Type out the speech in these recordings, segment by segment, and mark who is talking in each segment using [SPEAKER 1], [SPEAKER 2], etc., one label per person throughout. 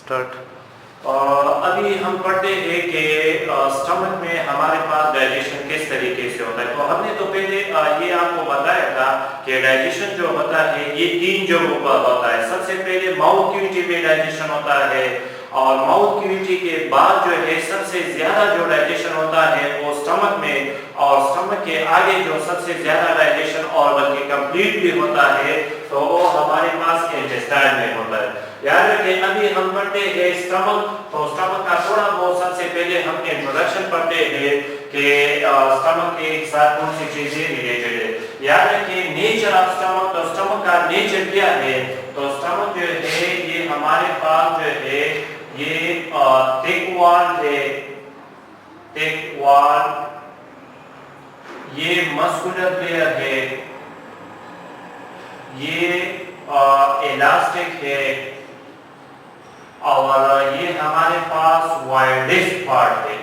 [SPEAKER 1] Start.
[SPEAKER 2] अभी हम पढ़ते हैं कि स्टमक में हमारे पास डाइजेशन किस तरीके से होता है। तो हमने तो पहले ये आपको बताया था कि डाइजेशन जो होता है ये 3 जगहों पर होता है। सबसे पहले माउथ कैविटी में डाइजेशन होता है और माउथ कैविटी के बाद जो है सबसे ज्यादा जो डाइजेशन होता है वो स्टमक में, और स्टमक के आगे जो सबसे ज्यादा डाइजेशन और बल्कि कंप्लीट भी होता है तो वो हमारे पास इंटेस्टाइन में होता है। याद रखें अभी हम पढ़ते हैं स्टमक, तो स्टमक का थोड़ा बहुत सबसे पहले हम इंट्रोडक्शन पढ़ते हैं कि स्टमक के साथ कौन सी चीजें रिलेटेड है। याद रखें नेचर ऑफ स्टमक, तो स्टमक का नेचर क्या है। तो स्टमक जो है ये हमारे पास जो है ये थिक वॉल है, थिक वॉल, ये मस्कुलर लेयर है, ये इलास्टिक है और ये हमारे पास वाइडेस्ट पार्ट है।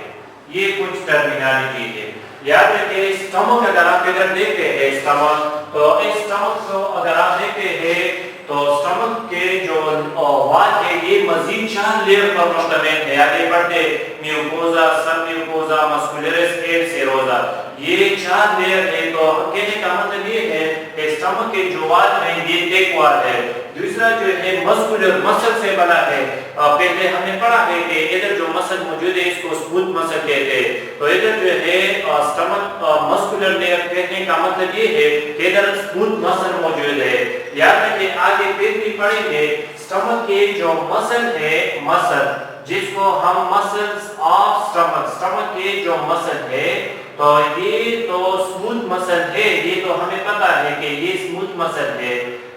[SPEAKER 2] ये कुछ टर्मिनोलॉजी है। याद रखिए स्टमक अगर आप इधर देखते हैं स्टमक, तो इस स्टमक को अगर आप देखते हैं तो स्टमक के जो वॉल है ये मजीद 4 लेयर पर मुश्तमिल है। आगे बढ़ते म्यूकोजा, सब म्यूकोजा, मस्कुलरस एंड सेरोजा, ये 4 लेयर है। तो कहने का मतलब ये है कि स्टमक के जो वॉल है ये थिक वॉल है। दूसरा जो है मस्कुलर, मसल से बना है। पहले हमने पढ़ा है कि इधर जो मसल मौजूद है इसको स्मूथ मसल कहते हैं। तो इधर जो है स्टमक मस्कुलर लेयर कहने का मतलब ये है कि इधर स्मूथ मसल मौजूद है। याद रखिए आगे फिर भी पढ़ेंगे स्टमक के जो मसल है, मसल जिसको हम मसल्स ऑफ स्टमक, स्टमक के जो मसल है तो ये तो स्मूथ मसल है, ये तो हमें पता है कि ये स्मूथ मसल है।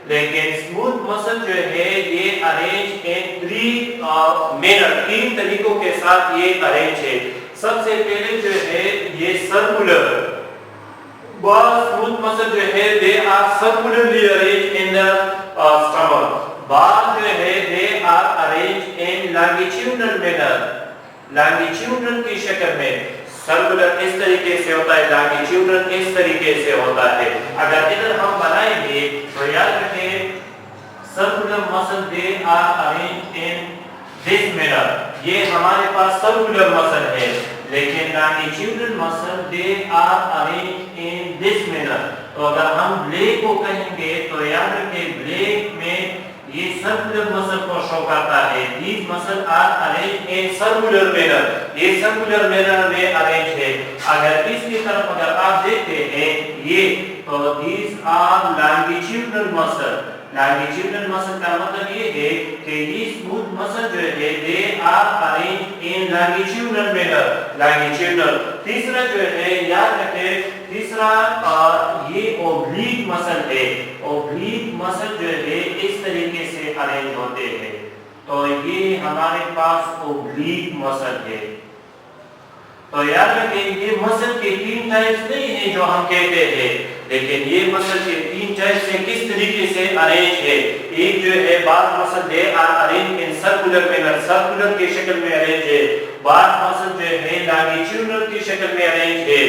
[SPEAKER 2] लेकिन स्मूथ मसल जो है ये अरेंज इन 3 मैनर, 3 तरीकों के साथ ये अरेंज है। सबसे पहले जो है ये सर्कुलर, बहुत स्मूथ मसल जो है they are circularly arrange in the stomach. बाद जो है they are arrange in longitudinal manner, longitudinal की शक्ल में। सर्कुलर इस तरीके से होता है, लॉन्गिट्यूडनल इस तरीके से होता है। अगर इधर हम बनाएंगे तो याद रखें circular muscle they are arrange in this manner, ये हमारे पास सर्कुलर मसल है। लेकिन longitudinal muscle they are arrange in this manner. तो अगर हम ब्लैक को कहेंगे तो याद रखें ब्लैक में ये सर्कुलर मसल को शो करता है। these muscle are arrange in circular manner, ये सर्कुलर मैनर में अरेंज है। अगर इसकी तरफ अगर आप देखते हैं ये तो these are longitudinal muscle, longitudinal muscle का मतलब ये है कि ये स्मूथ मसल जो है they are arrange in longitudinal manner, longitudinal. तीसरा जो है याद रखें, तीसरा ये ओब्लीक मसल है। ओब्लीक मसल जो है इस तरीके से अरेंज होते हैं। तो ये हमारे पास ओब्लीक मसल है। तो याद रखें ये मसल के 3 टाइप्स नहीं है जो हम कहते हैं, लेकिन ये मसल के 3 टाइप से किस तरीके से अरेंज है। एक जो है बाद muscle they are arrange in circular manner, circular की शक्ल में अरेंज है। बाद मसल जो है लॉन्गिट्यूडनल की शक्ल में अरेंज है।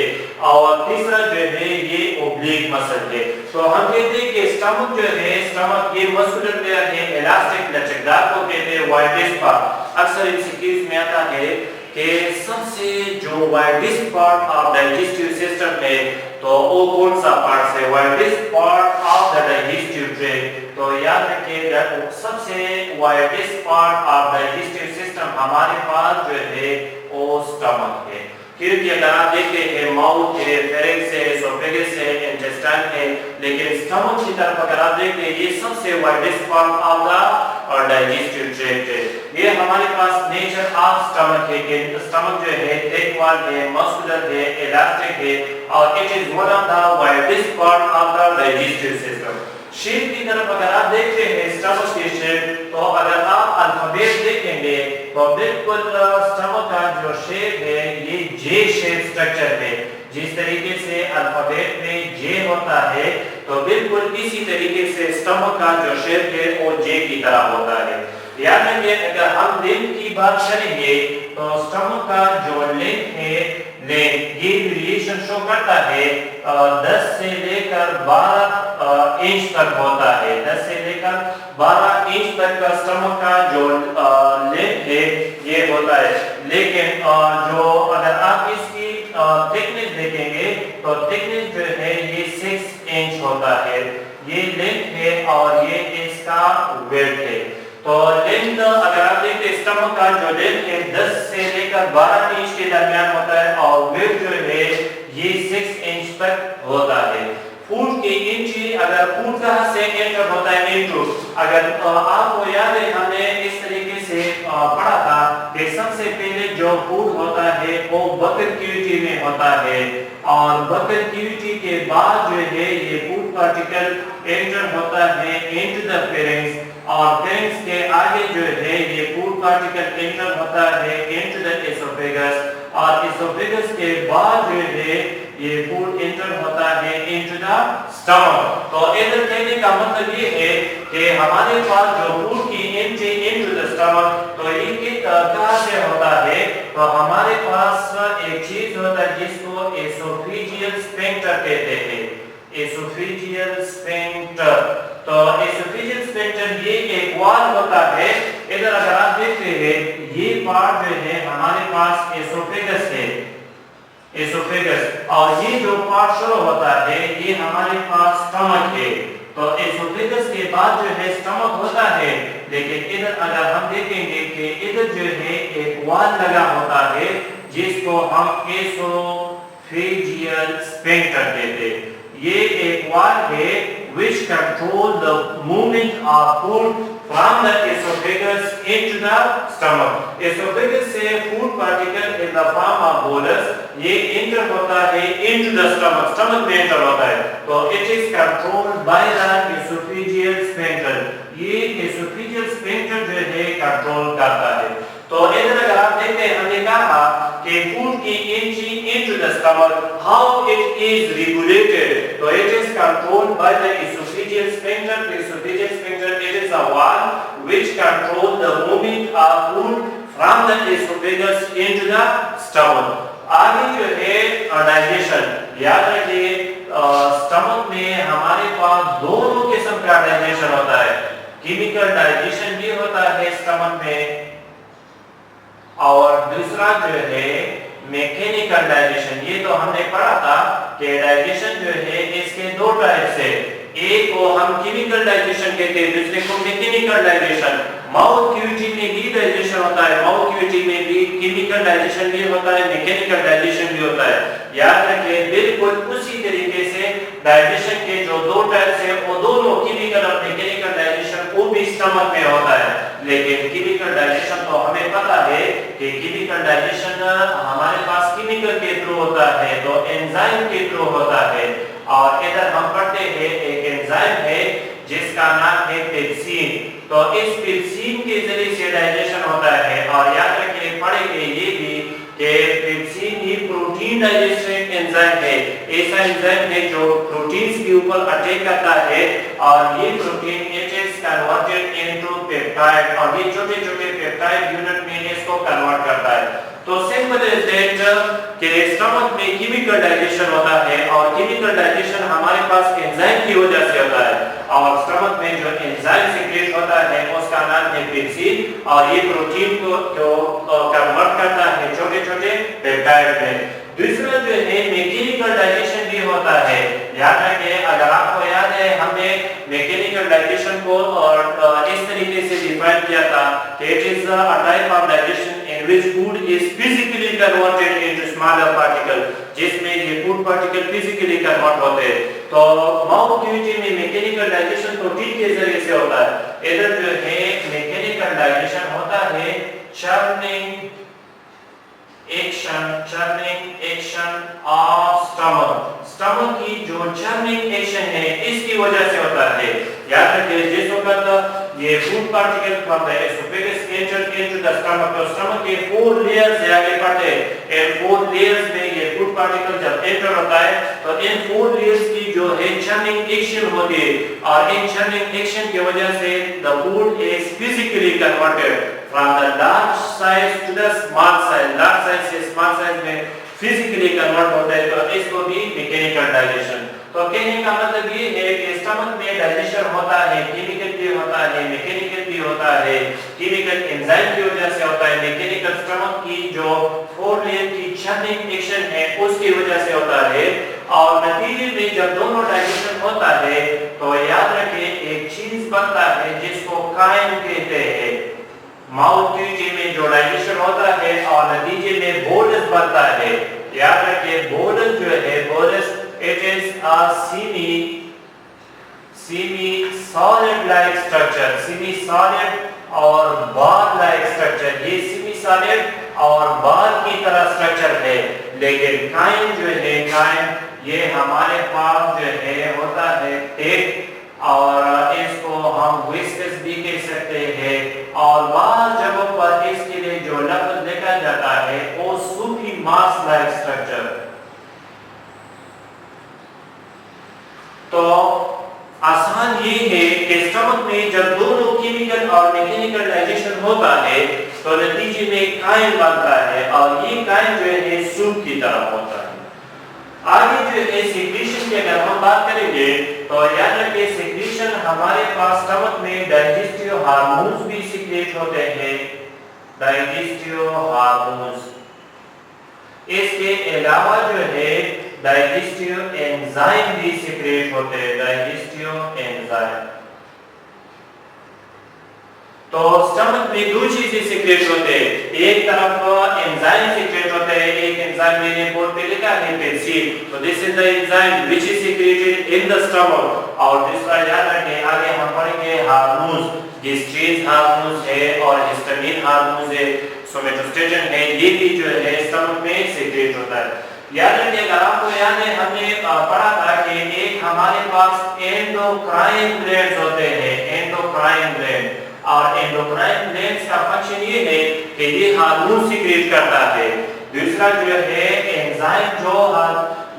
[SPEAKER 2] और तीसरा जो है ये ओब्लिक मसल है। तो हम कहते हैं कि स्टमक जो है, स्टमक ये मस्कुलर लेयर है, इलास्टिक लचकदार को कहते हैं वाइडेस्ट पार्ट। अक्सर एमसीक्यूज में आता है कि सबसे जो widest part of digestive system है तो वो कौन सा पार्ट है, widest part of the digestive tract. तो याद रखिएगा सबसे widest part of digestive system हमारे पास जो है वो स्टमक है। क्योंकि अगर आप देखते हैं माउथ है, फेरिंक्स है, एसोफेगस है, इंटेस्टाइन है, लेकिन स्टमक की तरफ अगर आप देखते हैं ये सबसे widest part of the digestive tract है। ये हमारे पास नेचर ऑफ स्टमक है कि स्टमक जो है थिक वॉल है, मस्कुलर है, इलास्टिक है और it is one of the widest part of the digestive system. Shape की तरफ अगर आप देखते हैं स्टमक की शेप, तो अगर आप अल्फाबेट देखेंगे तो बिल्कुल स्टमक का जो शेप है ये जे शेप स्ट्रक्चर है। जिस तरीके से अल्फाबेट में जे होता है तो बिल्कुल इसी तरीके से स्टमक का जो शेप है वो जे की तरह होता है। याद रखिए अगर हम लेंथ की बात करेंगे तो स्टमक का जो लेंथ है, लेंथ ये वेरिएशन शो करता है 10 से लेकर 12 इंच तक होता है। 10 से लेकर 12 इंच तक का स्टमक का जो लेंथ 1 होता है, लेकिन जो अगर आप इसकी थिकनेस देखेंगे तो थिकनेस जो है ये 6 इंच होता है, ये लेंथ है और ये इसका वेट है। तो लेंथ अगर आप देखते स्टमक का जो लेंथ है 10 से लेकर 12 इंच के दरमियान होता है और वेट जो है ये 6 इंच तक होता है। फूड के इंची, अगर फूड कहाँ से एंटर होता है इनटू, अगर आपको याद है हमने इस तरीके से पढ़ा था कि सबसे पहले जो फूड होता है वो बकर क्यूटी में होता है और बकर क्यूटी के बाद जो है ये फूड पार्टिकल एंटर होता है इनटू द फेरेंक्स और फेरेंक्स के आगे जो है ये फूड पार्टिकल एंटर होता है इनटू द एसोफेगस और एसोफेगस के बाद जो है ये फूड एंटर होता है इनटू द स्टमक। तो इधर कहने का मतलब ये है कि हमारे पास जो फूड की एंट्री इनटू द स्टमक तो ये कहाँ से होता है, तो हमारे पास एक चीज होता है जिसको एसोफेजियल स्फिंक्टर कहते हैं, एसोफेजियल स्फिंक्टर। तो एसोफेजियल स्फिंक्टर ये एक वॉल होता है, इधर अगर आप देखते हैं ये पार्ट जो है हमारे पास एसोफेगस है, एसोफेगस और ये जो पार्ट शुरू होता है ये हमारे पास स्टमक है। तो एसोफेगस के बाद जो है स्टमक होता है, लेकिन इधर अगर हम देखेंगे कि इधर जो है एक वॉल लगा होता है जिसको हम एसोफेजियल स्फिंक्टर कहते हैं। ये एक वॉल है which control the movement of food from the esophagus into the stomach। esophagus से food particle in the form of bolus ये enter होता है into the stomach, stomach में enter होता है, तो it is controlled by the esophageal sphincter। ये esophageal sphincter जो है कंट्रोल करता है। तो इधर अगर आप देखते हैं हमने कहा कि फूड की entry into the stomach how it is regulated, तो it is controlled by the esophageal sphincter। esophageal sphincter it is a wall which control the movement of food from the esophagus into the stomach। आगे जो है digestion, याद रखिए stomach में हमारे पास दोनों किस्म का डाइजेशन होता है, केमिकल डाइजेशन भी होता है स्टमक में और दूसरा जो है मैकेनिकल डाइजेशन। ये तो हमने पढ़ा था कि डाइजेशन जो है इसके दो टाइप से, एक को हम केमिकल डाइजेशन कहते हैं, दूसरे को मैकेनिकल डाइजेशन। माउथ क्यूटी में भी डाइजेशन होता है, माउथ क्यूटी में भी केमिकल डाइजेशन भी होता है, मैकेनिकल डाइजेशन भी होता है। याद रखिए बिल्कुल उसी तरीके से डाइजेशन के जो दो टाइप्स हैं वो दोनों केमिकल और मैकेनिकल डाइजेशन वो भी स्टमक में होता है। लेकिन केमिकल डाइजेशन तो हमें पता है कि केमिकल डाइजेशन हमारे पास केमिकल के थ्रू होता है, तो एंजाइम के थ्रू होता है और इधर हम पढ़ते हैं एक एंजाइम है जिसका नाम है पेप्सिन। तो इस पेप्सिन के जरिए से डाइजेशन होता है और याद रखिए पढ़ेंगे ये भी कि पेप्सिन ही प्रोटीन डाइजेस्टिव एंजाइम है, ऐसा एंजाइम है जो प्रोटीन्स के ऊपर अटैक करता है और ये protein it is converted into peptide और ये छोटे छोटे पेप्टाइड यूनिट में इसको कन्वर्ट करता है। तो सिंपल इज दैट कि स्टमक में केमिकल डाइजेशन होता है और केमिकल डाइजेशन हमारे पास एंजाइम की वजह से होता है और स्टमक में जो एंजाइम सीक्रेट होता है उसका नाम है पेप्सिन और ये प्रोटीन को कन्वर्ट करता है छोटे छोटे पेप्टाइड में। दूसरा जो है मैकेनिकल डाइजेशन भी होता है, याद रखिए अगर आपको याद है हमने मैकेनिकल डाइजेशन को और इस तरीके से डिफाइन किया था कि it is a type of digestion in which food is physically converted into smaller particle, जिसमें ये फूड पार्टिकल फिजिकली कन्वर्ट होते हैं। तो माउथ क्यूटी में मैकेनिकल डाइजेशन प्रोटीन के जरिए से होता है, इधर जो है मैकेनिकल डाइजेशन होता है churning एक्शन ऑफ स्टमक की जो churning एक्शन है इसकी वजह से होता है। याद रखिए जिस वक्त ये food particle from the oesophagus enter into the stomach, तो स्टमक के 4 लेयर्स से आगे बढ़ते हैं, इन 4 लेयर्स में ये फूड पार्टिकल जब एंटर होता है तो इन 4 लेयर्स की जो है churning एक्शन होती है और इन churning एक्शन की वजह से the food is physically converted from the large size to the small size, large size से small size में physically convert होता है, तो इसको भी mechanical digestion। तो कहने का मतलब ये है कि स्टमक में डाइजेशन होता है, केमिकल भी होता है, मैकेनिकल भी होता है, केमिकल एंजाइम की वजह से होता है, मैकेनिकल स्टमक की जो 4 लेयर की चर्निंग एक्शन है उसकी वजह से होता है। और नतीजे में जब दोनों डाइजेशन होता है तो याद रखें एक चीज बनता है जिसको कायम कहते हैं। माउथ ट्यूटी में जो डाइजेशन होता है और नतीजे में बोलस बनता है। याद रखें बोलस जो है bolus it is a semi solid like structure, semi solid और बार लाइक स्ट्रक्चर। ये सेमी सॉलिड और बार की तरह स्ट्रक्चर है। लेकिन कायम जो है कायम ये हमारे पास जो है होता है टेप और इसको हम विस्कस भी कह सकते हैं। और बाहर जगहों पर इसके लिए जो लफ्ज देखा जाता है वो सूफी मास लाइक स्ट्रक्चर। तो आसान ये है कि स्टमक में जब दोनों केमिकल और मैकेनिकल डाइजेशन होता है तो नतीजे में कायम बनता है और ये कायम जो है सूप की तरह होता है। आगे जो है सेक्रेशन की अगर हम बात करेंगे तो याद रखिए सेक्रेशन हमारे पास स्टमक में डाइजेस्टिव हार्मोन्स भी सीक्रेट होते हैं, डाइजेस्टिव हार्मोन्स। इसके अलावा जो है डाइजेस्टिव एंजाइम भी सीक्रेट होते हैं, डाइजेस्टिव एंजाइम। तो स्टमक में दो चीजें सीक्रेट होते हैं, एक तरफ एंजाइम सीक्रेट होते हैं, एक एंजाइम मैंने बोर्ड पे लिखा है पेंसिल। तो this is the enzyme which is secreted in the stomach. और दूसरा याद रखें आगे हम पढ़ेंगे हार्मोन्स, गिस्ट्रेज हार्मोन्स है और हिस्टामिन हार्मोन्स है, सोमेटोस्टेटन है, ये भी जो है स्टमक में सीक्रेट होता है। याद रखिए अगर आपको याद है हमने पढ़ा था कि एक हमारे पास एंडोक्राइन ग्लैंड्स होते हैं, एंडोक्राइन ग्लैंड। और एंडोक्राइन ग्लैंड्स का फंक्शन ये है कि ये हार्मोन सीक्रेट करता है। दूसरा जो है एंजाइम जो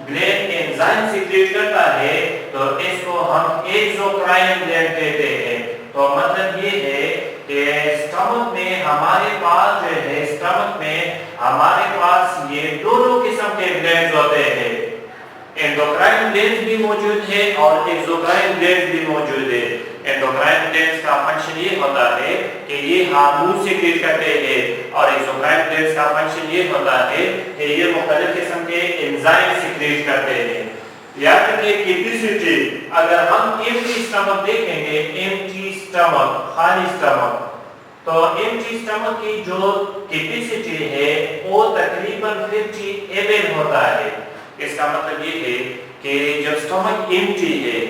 [SPEAKER 2] ग्लैंड एंजाइम सीक्रेट करता है तो इसको हम एक्सोक्राइन ग्लैंड कहते हैं। तो मतलब ये है कि स्टमक में हमारे पास जो है स्टमक में हमारे पास ये दोनों किस्म के ग्लैंड्स होते हैं, एंडोक्राइन ग्लैंड्स भी मौजूद है और एक्सोक्राइन ग्लैंड्स भी मौजूद है। एंडोक्राइन ग्लैंड्स का फंक्शन ये होता है कि ये हार्मोन सीक्रेट करते हैं और एक्सोक्राइन ग्लैंड्स का फंक्शन ये होता है कि ये मुख्तलिफ किस्म के एंजाइम सीक्रेट करते हैं। याद रखिए कैपेसिटी, अगर हम एम्प्टी स्टमक देखेंगे, एम्प्टी स्टमक खाली स्टमक, तो एम्प्टी स्टमक की जो कैपेसिटी है वो तकरीबन 50 ml होता है। इसका मतलब ये है कि जब स्टमक एम्प्टी है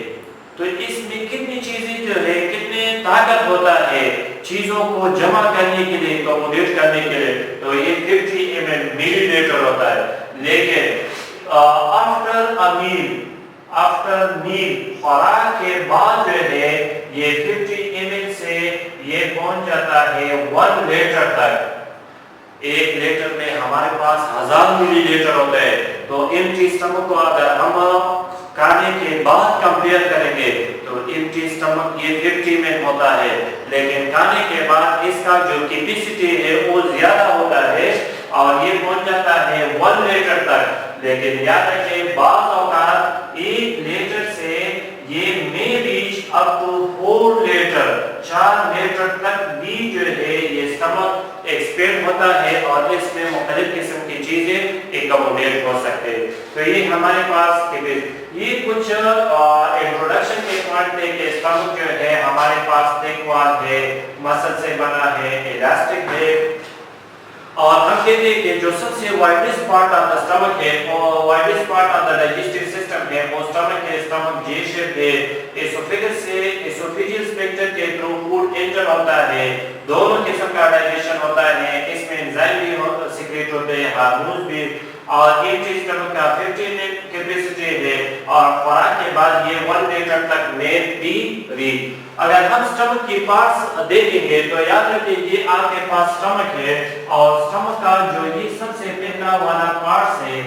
[SPEAKER 2] तो इसमें कितनी चीजें जो है कितने ताकत होता है चीजों को जमा करने के लिए, अकोमोडेट करने के लिए, तो ये 50 ml मिलीलीटर होता है। लेकिन आफ्टर मील खुराक के बाद जो है ये 50 ml से ये पहुंच जाता है 1 लीटर तक। 1 लीटर में हमारे पास 1000 मिलीलीटर होते हैं। तो एम्प्टी स्टमक को अगर हम खाने के बाद कंपेयर करेंगे तो एम्प्टी स्टमक ये 50 में होता है, लेकिन खाने के बाद इसका जो कैपेसिटी है वो ज्यादा होता है और ये पहुंच जाता है 1 लीटर तक। लेकिन याद रखिए बाज़ औक़ात 1 लीटर से ये may reach up to 4 litre, 4 litre तक भी जो है ये स्टमक एक्सपेंड होता है और इसमें मुख्तलिफ किस्म की चीजें एकोमोडेट हो सकते हैं। तो ये हमारे पास ये कुछ इंट्रोडक्शन के पॉइंट थे कि स्टमक जो है हमारे पास थिक वॉल है, मसल से बना है, इलास्टिक है। और हम कहते हैं कि जो सबसे widest part of the stomach है और widest part of the digestive system है वो स्टमक है। स्टमक जे शेप है, एसोफेगस से एसोफेजियल स्फिंक्टर के थ्रू फूड एंटर होता है, दोनों किस्म का डाइजेशन होता है, इसमें एंजाइम भी सीक्रेट होते हैं, हार्मोन्स भी। और ये चीज स्टमक का 50 कैपेसिटी है और खुराक के बाद ये 1 लीटर तक में भी रीच। अगर हम स्टमक की पार्ट्स देखेंगे तो याद रखिए ये आपके पास स्टमक है और स्टमक का जो ये सबसे पहला वाला पार्ट है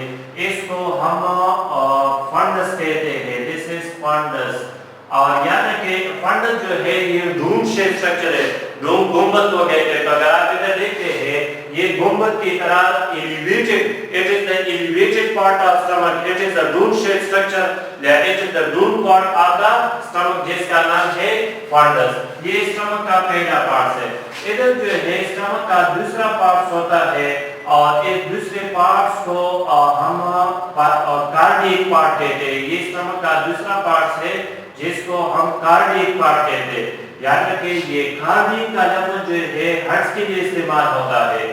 [SPEAKER 2] इसको हम फंडस कहते हैं, दिस इज फंडस। और याद रखिए फंडस जो है ये डूम शेप स्ट्रक्चर है, डूम गुंबद को कहते हैं। तो अगर आप इधर देखते हैं ये एक गुंबद की तरह elevated. It is the elevated part of stomach. It is the dune-shaped structure. It is the dune part of the stomach जिसका नाम है fundus. ये stomach का पहला part है. इधर जो है stomach का दूसरा part होता है और इस दूसरे parts को हम cardiac part कहते हैं. ये stomach का दूसरा part है जिसको हम cardiac part कहते हैं. याद रखिए ये कार्डियक का लफ्ज जो है हार्ट के लिए इस्तेमाल होता है.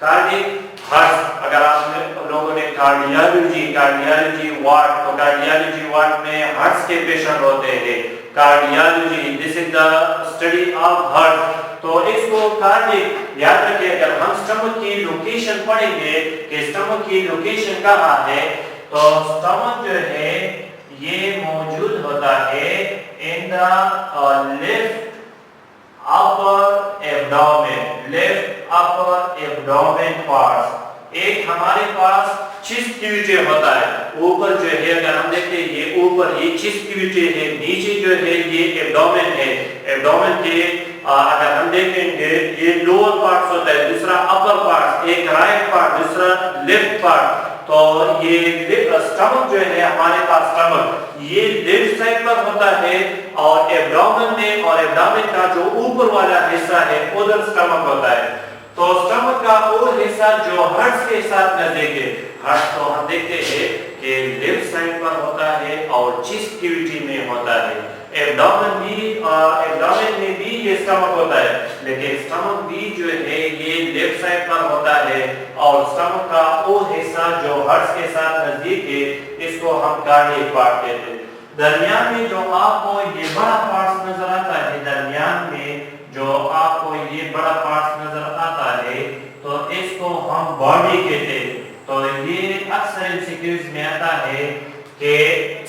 [SPEAKER 2] कार्डियक हार्ट, अगर आप लोगों ने कार्डियोलॉजी वार्ड, तो कार्डियोलॉजी वार्ड में हार्ट के पेशेंट होते हैं. Cardiology, this is the study of heart. तो इसको कार्डियक याद रखिए. अगर हम स्टमक की लोकेशन पढ़ेंगे कि स्टमक की लोकेशन कहाँ है, तो स्टमक जो है ये मौजूद होता है in the left upper abdomen parts. एक हमारे पास chest cavity होता है. ऊपर जो है अगर हम देखते हैं ये ऊपर ये chest cavity है, नीचे जो है ये abdomen है. abdomen के अगर हम देखेंगे ये lower parts होता है, दूसरा upper parts, एक right part, दूसरा left part. तो ये स्टमक जो है हमारे पास स्टमक ये लेफ्ट साइड पर होता है और एब्डोमेन में और एब्डोमेन का जो ऊपर वाला हिस्सा है उधर स्टमक होता है. तो स्टमक का वो हिस्सा जो हार्ट के साथ नजदीक है, हार्ट तो हम देखते हैं कि लेफ्ट साइड पर होता है और चेस्ट कैविटी में होता है. एब्डोमेन में भी ये स्टमक होता है, लेकिन स्टमक भी जो है ये लेफ्ट साइड पर होता है और स्टमक का वो हिस्सा जो हार्ट के साथ नजदीक है इसको हम कार्डियक पार्ट कहते हैं. दरमियान में जो आपको ये बड़ा पार्ट नजर आता है, दरमियान में जो आपको ये बड़ा पार्ट नजर आता है तो इसको हम बॉडी कहते हैं. तो ये अक्सर एमसीक्यूज में आता है कि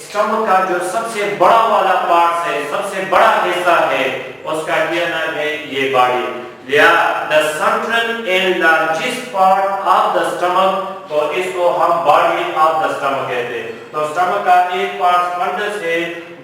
[SPEAKER 2] स्टमक का जो सबसे बड़ा वाला पार्ट है, सबसे बड़ा हिस्सा है, उसका क्या नाम है? ये बॉडी. या the central and largest part of the stomach, तो इसको हम body of the stomach कहते हैं. तो स्टमक का एक पार्ट फंडस है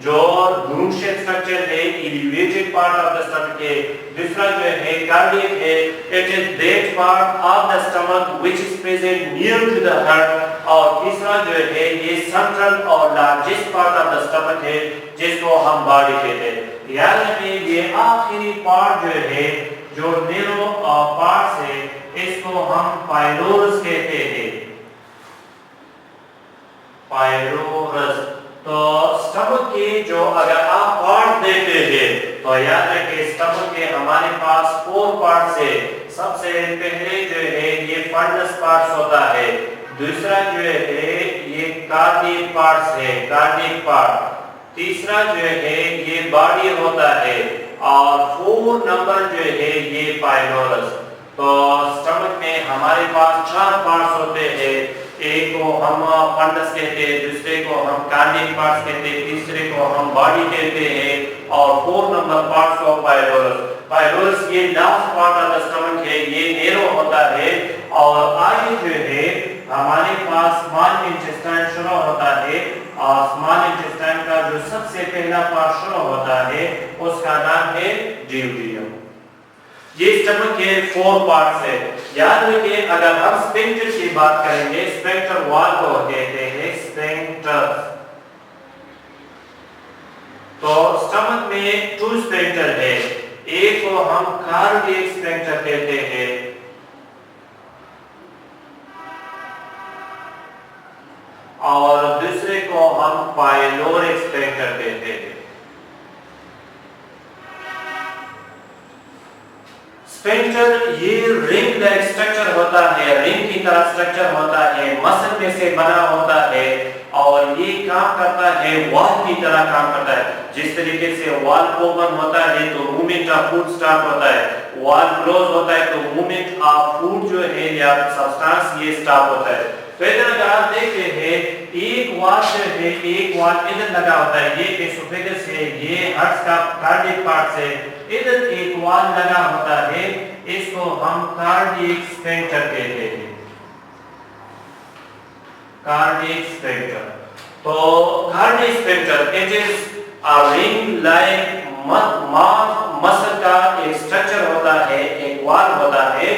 [SPEAKER 2] जो dune shaped structure है, elevated part of the stomach है. दूसरा जो है cardiac है, it is that part of the stomach which is present near to the heart. और तीसरा जो है ये central और largest part of the stomach है जिसको हम body कहते हैं. याद रखिए ये आखिरी पार्ट जो है जो नेरो पार्ट है इसको हम पाइलोरस कहते हैं. पाइलोरस. तो स्टमक के जो अगर आप पार्ट देखते हैं तो याद रखिए स्टमक के हमारे पास 4 पार्ट्स है. सबसे पहले जो है ये फंडस पार्ट्स होता है. दूसरा जो है ये कार्डियक पार्ट्स है, कार्डियक पार्ट. तीसरा जो है ये बॉडी होता है और 4 नंबर जो है ये पाइलोरस. तो स्टमक में हमारे पास 4 पार्ट्स होते हैं. एक को हम फंडस कहते हैं, दूसरे को हम कार्डियक पार्ट्स कहते हैं, तीसरे को हम बॉडी कहते हैं और 4 नंबर पार्ट्स को पाइलोरस. पाइलोरस ये last part of the stomach है, ये नेरो होता है. और आगे जो है हमारे पास स्मॉल इंटेस्टाइन शुरू होता है और स्मॉल इंटेस्टाइन का जो सबसे पहला पार्ट शुरू होता है उसका नाम है ड्यूटीरियम. ये स्टमक के 4 पार्ट्स है. याद रखिए अगर हम स्फिंक्टर की बात करेंगे, स्फिंक्टर वॉल को कहते हैं स्फिंक्टर. तो स्टमक में 2 स्फिंक्टर है. एक को हम कार्डियक स्फिंक्टर कहते हैं और दूसरे को हम पाइलोरिक स्फिंक्टर कहते हैं. स्फिंक्टर ये रिंग लाइक स्ट्रक्चर होता है, रिंग की तरह स्ट्रक्चर होता है, मसल में से बना होता है और ये काम करता है वॉल की तरह काम करता है. जिस तरीके से वॉल ओपन होता है तो मूवमेंट ऑफ फूड स्टार्ट होता है, वॉल क्लोज होता है तो मूवमेंट ऑफ फूड जो है या सब्सटेंस ये स्टॉप होता है. तो इधर अगर आप देखते हैं एक वॉल जो है, एक वॉल इधर लगा होता है, ये एसोफेगस है, ये हार्ट का कार्डियक पार्ट है. इधर एक वॉल लगा होता है, इसको हम कार्डियक स्फिंक्टर कहते हैं. Cardiac sphincter. तो cardiac sphincter it is a ring like muscle का एक स्ट्रक्चर होता है, एक वॉल होता है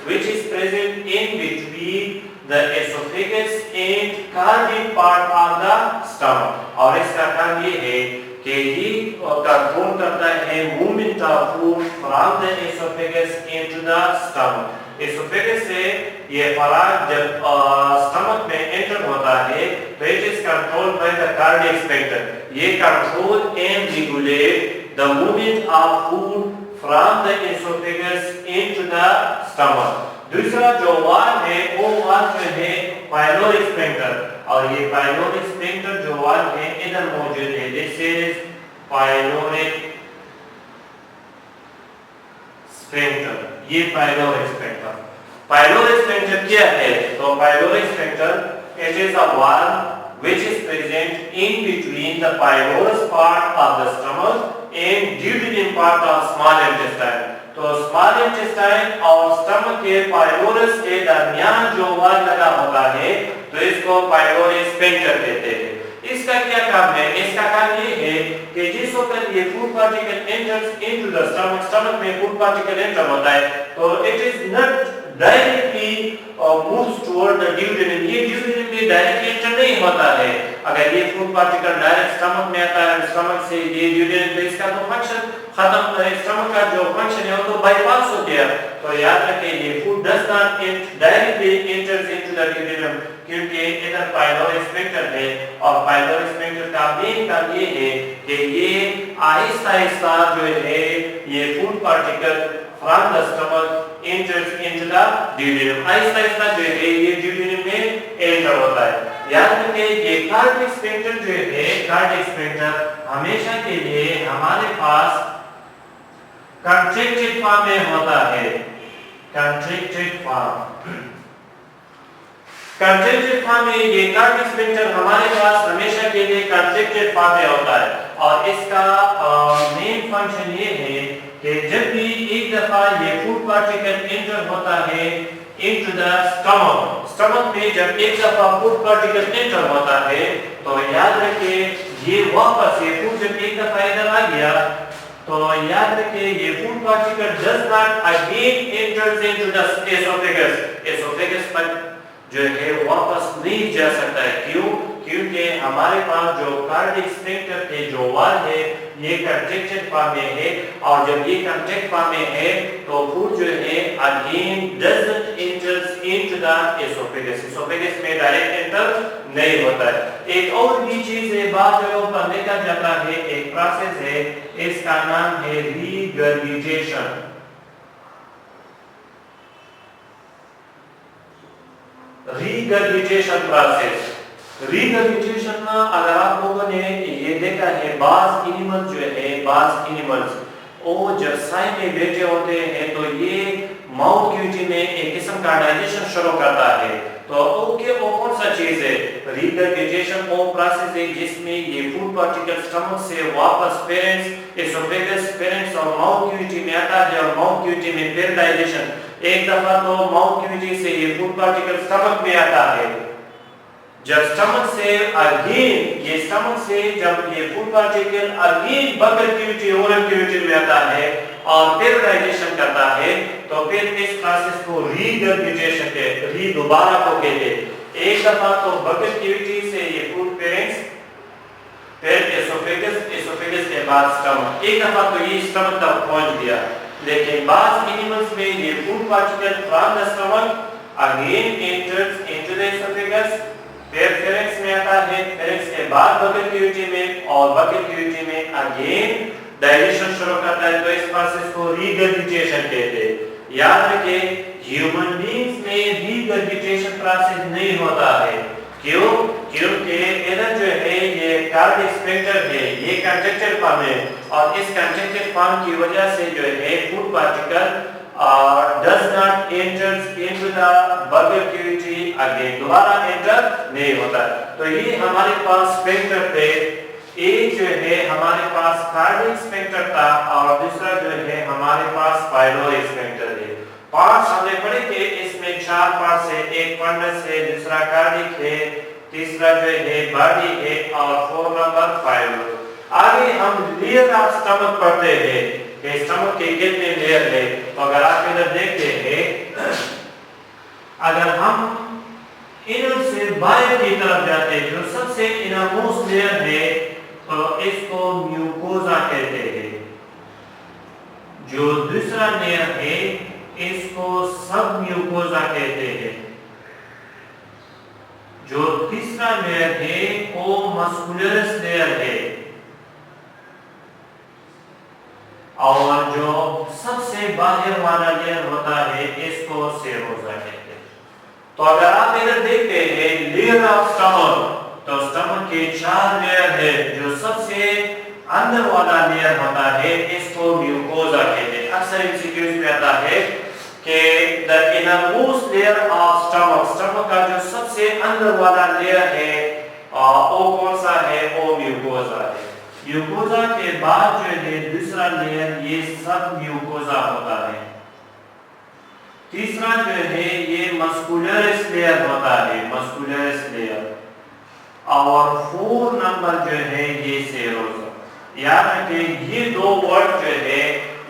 [SPEAKER 2] which is present in between the esophagus and cardiac part of the stomach. اور اس کا کام یہ ہے کہ یہ کنٹرول کرتا ہے movement of food from the esophagus into the stomach. esophagus سے یہ خوراک جب stomach میں انٹر ہوتا ہے تو it is controlled by the cardiac sphincter. یہ control and regulate the movement of food from the esophagus into the stomach. دوسرا جو وال ہے وہ وال جو ہے pyloric sphincter اور یہ pyloric sphincter جو وال ہے ادھر موجود ہے. This is pyloric sphincter. یہ pyloric sphincter. Pyloric sphincter کیا ہے؟ تو pyloric sphincter it is a wall which is present in between the pylorus part of the stomach and duodenum part of small intestine. تو small intestine اور stomach کے pylorus کے درمیان جو wall لگا ہوتا ہے تو اس کو pyloric sphincter کہتے ہیں. اس کا کیا کام ہے؟ اس کا کام یہ ہے کہ جس وقت یہ food particle enters into the stomach, stomach میں food particle enter ہوتا ہے تو it is not directly moves toward the duodenum. یہ duodenum میں directly enter نہیں ہوتا ہے. اگر یہ food particle direct stomach میں آتا ہے stomach سے یہ duodenum تو اس کا تو function ختم ہے. stomach کا جو function ہے وہ تو بائی پاس ہو گیا. تو یاد رکھیں یہ food does not directly enters into the duodenum کیونکہ ادھر pyloric sphincter ہے اور pyloric sphincter کا مین کام یہ ہے کہ یہ آہستہ آہستہ جو ہے یہ food particle from the stomach enters into the duodenum. آہستہ آہستہ جو ہے یہ duodenum میں enter ہوتا ہے. یاد رکھیں یہ cardiac sphincter جو ہے cardiac sphincter ہمیشہ کے لیے ہمارے پاس contracted form میں ہوتا ہے. contracted form. contracted form میں یہ cardiac sphincter ہمارے پاس ہمیشہ کے لیے contracted form میں ہوتا ہے اور اس کا مین فنکشن یہ ہے کہ جب بھی ایک دفعہ یہ فوڈ پارٹیکل انٹر ہوتا ہے into the stomach, stomach میں جب ایک دفعہ فوڈ پارٹیکل انٹر ہوتا ہے تو یاد رکھیں یہ واپس یہ فوڈ جب ایک دفعہ ادھر آ گیا تو یاد رکھیں یہ food particle does not again enters into the esophagus. esophagus پر جو ہے واپس نہیں جا سکتا ہے. کیوں؟ کیونکہ ہمارے پاس جو cardiac sphincter کے جو وال ہے یہ contracted form میں ہے اور جب یہ contracted form میں ہے تو فوڈ جو ہے again doesn't enters into the esophagus. esophagus میں direct enter نہیں ہوتا ہے. ایک اور بھی چیز ہے بعض جگہوں پر دیکھا جاتا ہے ایک پروسیس ہے اس کا نام ہے regurgitation. regurgitation process. regurgitation اگر آپ لوگوں نے یہ دیکھا ہے بعض اینیمل جو ہے بعض اینیملز وہ جب سائے میں بیٹھے ہوتے ہیں تو یہ ماؤتھ کیوٹی میں ایک قسم کا ڈائجیشن شروع کرتا ہے. تو وہ کون سا چیز ہے؟ regurgitation وہ پروسیس ہے جس میں یہ فوڈ پارٹیکل stomach سے واپس پیرنٹس esophagus پیرنٹس اور ماؤتھ کیوٹی میں آتا ہے اور ماؤتھ کیوٹی میں پھر ڈائجیشن. ایک دفعہ تو ماؤتھ کیوٹی سے یہ فوڈ پارٹیکل stomach میں آتا ہے. جب stomach سے اگین یہ stomach سے جب یہ فوڈ پارٹیکل اگین بکر کیوٹی اورل کیوٹی میں آتا ہے اور پھر ڈائجیشن کرتا ہے تو پھر اس پروسیس کو regurgitation کہتے دوبارہ کو کہتے. ایک دفعہ تو بکر کیوٹی سے یہ فوڈ پیرنٹس پھر esophagus کے بعد stomach. ایک دفعہ تو یہ stomach تک پہنچ گیا لیکن بعض اینیملز میں یہ food particle from the stomach again enters into the esophagus پھر فیرنکس میں آتا ہے فیرنکس کے بعد بکر کیوٹی میں اور بکر کیوٹی میں اگین ڈائجیشن شروع کرتا ہے تو اس پروسیس کو regurgitation کہتے ہیں. یاد رکھیں ہیومن بینگز میں regurgitation پروسیس نہیں ہوتا ہے. کیوں؟ کیونکہ ادھر جو ہے یہ cardiac sphincter ہے یہ contracted form ہے اور اس contracted form کی وجہ سے جو ہے food particle does not enters into the bugger cavity again دوبارہ enter نہیں ہوتا. تو یہ ہمارے پاس sphincter تھے. ایک جو ہے ہمارے پاس cardiac sphincter تھا اور دوسرا جو ہے ہمارے پاس pyloric sphincter ہے. پارٹس ہم نے پڑھے کہ اس میں 4 پارٹس ہے. ایک fundus ہے, دوسرا cardiac ہے, تیسرا جو ہے body ہے اور 4 نمبر pylorus. آگے ہم layer of stomach پڑھتے ہیں کہ stomach کے کتنے لیئر ہے. تو اگر آپ ادھر دیکھتے ہیں اگر जाते हैं। जो सबसे इनरमोस्ट लेयर है तो इसको म्यूकोजा कहते हैं। जो दूसरा लेयर है इसको सब म्यूकोजा कहते हैं। जो तीसरा लेयर है वो मस्कुलरस लेयर है और जो सबसे बाहर वाला लेयर होता है इसको सेरोजा कहते हैं। तो अगर आप इधर देखते हैं लेयर ऑफ स्टमक, तो स्टमक के 4 लेयर है। जो सबसे अंदर वाला लेयर होता है इसको म्यूकोजा कहते हैं। अक्सर एमसीक्यूज में आता है कि the innermost layer of stomach, stomach का जो सबसे अंदर वाला लेयर है वो कौन सा है? वो म्यूकोजा है। म्यूकोजा के बाद जो है दूसरा लेयर ये सब म्यूकोजा होता है। तीसरा जो है ये मस्कुलरस लेयर होता है, मस्कुलरस लेयर। और 4 नंबर जो है ये सेरोजा। याद रखें ये 2 वर्ड जो है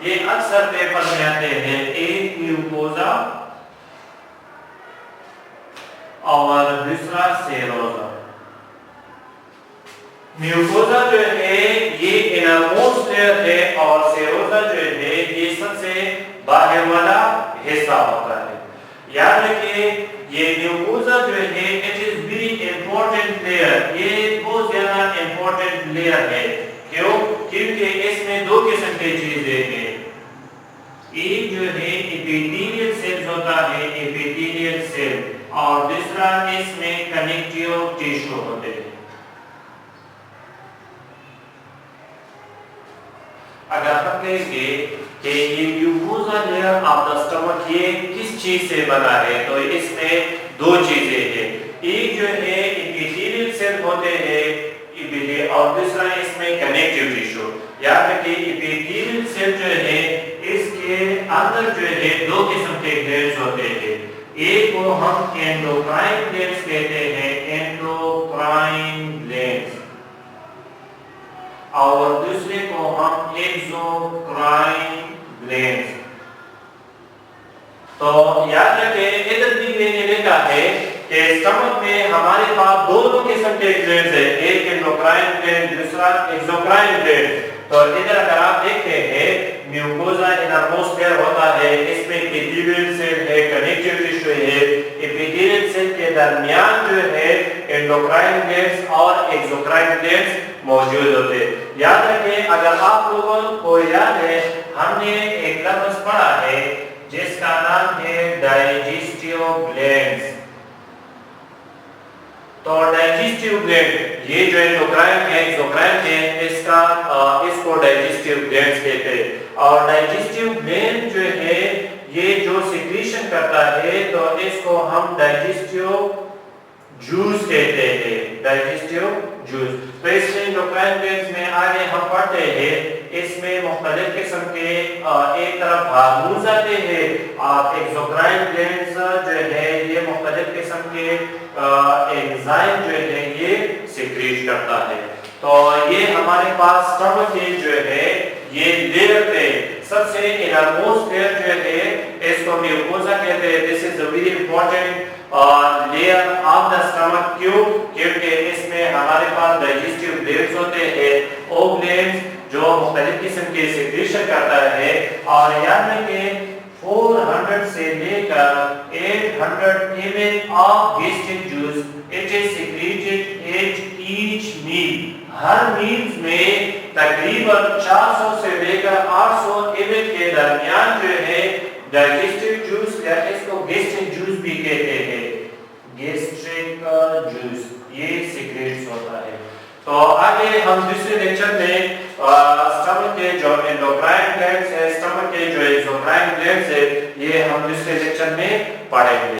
[SPEAKER 2] ये अक्सर पेपर में आते हैं, एक म्यूकोजा और दूसरा सेरोजा। म्यूकोजा जो है ये इनरमोस्ट लेयर है और सेरोजा जो है ये सबसे बाहर वाला हिस्सा होता है। याद रखिए ये म्यूकोजा जो है it is very important layer, ये बहुत ज्यादा इंपॉर्टेंट लेयर है। क्यों? क्योंकि इसमें 2 किस्म की चीजें हैं। एक जो है एपिथेलियल सेल्स होता है, एपिथेलियल सेल, और दूसरा इसमें कनेक्टिव टिश्यू होते हैं। अगर हम कहेंगे कि ये mucosa layer of the stomach ये किस चीज से बना है, तो इसमें 2 चीजें हैं। एक जो है एपिथेलियल सेल होते हैं और दूसरा इसमें कनेक्टिव टिश्यू। याद रखिए एपिथेलियल सेल जो है इसके अंदर जो है 2 किस्म के ग्लैंड्स होते हैं। एक को हम एंडोक्राइन ग्लैंड्स कहते हैं, एंडोक्राइन ग्लैंड्स, और दूसरे को हम एक्सोक्राइन ग्लैंड्स। तो याद रखें इधर भी मैंने लिखा है कि स्टमक में हमारे पास 2 किस्म के ग्लैंड्स हैं, एक एंडोक्राइन ग्लैंड दूसरा एक्सोक्राइन ग्लैंड। तो इधर अगर आप देखते हैं म्यूकोजा इनरमोस्ट लेयर होता है, इसमें एपिथेलियल सेल है, कनेक्टिव टिश्यू है। एपिथेलियल सेल के दरमियान जो है एंडोक्राइन ग्लैंड्स और एक्सोक्राइन ग्लैंड्स मौजूद होते हैं। याद रखें अगर आप लोगों को याद है हमने एक लफ्ज पढ़ा है जिसका नाम है डाइजेस्टिव ग्लैंड्स। तो डाइजेस्टिव ग्लैंड ये जो एंडोक्राइन है एक्सोक्राइन है इसको डाइजेस्टिव ग्लैंड्स कहते हैं। और डाइजेस्टिव ग्लैंड जो है ये जो सिक्रीशन करता है तो इसको हम डाइजेस्टिव जूस कहते हैं, डाइजेस्टिव जूस। तो इसमें एंडोक्राइन ग्लैंड्स में आगे हम पढ़ते हैं इसमें मुख्तलिफ किस्म के एक तरफ हार्मोन्स आते हैं और एक्सोक्राइन ग्लैंड्स जो है ये मुख्तलिफ किस्म के एंजाइम जो है ये सिक्रीट करता है। तो ये हमारे पास स्टमक के जो है ये लेयर पे सबसे इनरमोस्ट लेयर जो है इसको म्यूकोजा कहते हैं। This is a very important layer of the stomach. क्यों? क्योंकि इसमें हमारे पास डाइजेस्टिव ग्लैंड्स होते हैं, वो ग्लैंड्स जो मुख्तलिफ किस्म के सिक्रीशन करता है। और याद रखें 400 से लेकर 800 ml of gastric juice it is secreted at each meal। Her meals में तकरीबन 400 से लेकर 800 ml के दरमियान जो है डाइजेस्टिव जूस या इसको गैस्ट्रिक जूस भी कहते हैं, गैस्ट्रिक जूस ये सीक्रेट्स होता है। तो आगे हम दूसरे लेक्चर में स्टमक के जो एंडोक्राइन ग्लैंड्स है, स्टमक के जो एक्सोक्राइन ग्लैंड्स है, ये हम दूसरे लेक्चर में पढ़ेंगे।